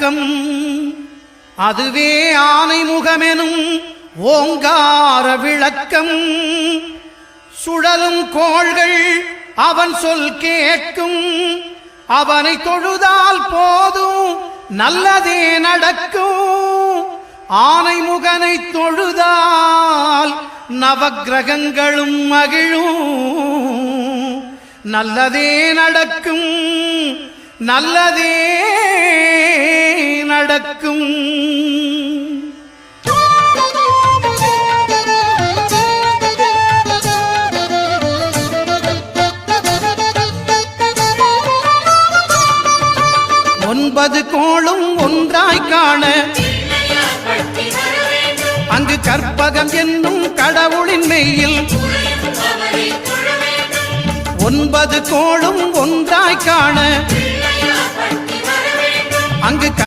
அடக்கம். அதுவே ஆனைமுகமெனும் ஓங்கார விளக்கம். சுழலும் கோள்கள் அவன் சொல் கேட்கும். அவனை தொழுதால் போதும் நல்லதே நடக்கும். ஆனைமுகனை தொழுதால் நவக்கிரகங்களும் மகிழும். நல்லதே நடக்கும், நல்லதே நடக்கும். ஒன்பது கோளும் ஒன்றாய் காண அங்கு கற்பகம் என்னும் கடவுளின் மெய்யில். ஒன்பது கோளும் ஒன்றாய் காண அங்கு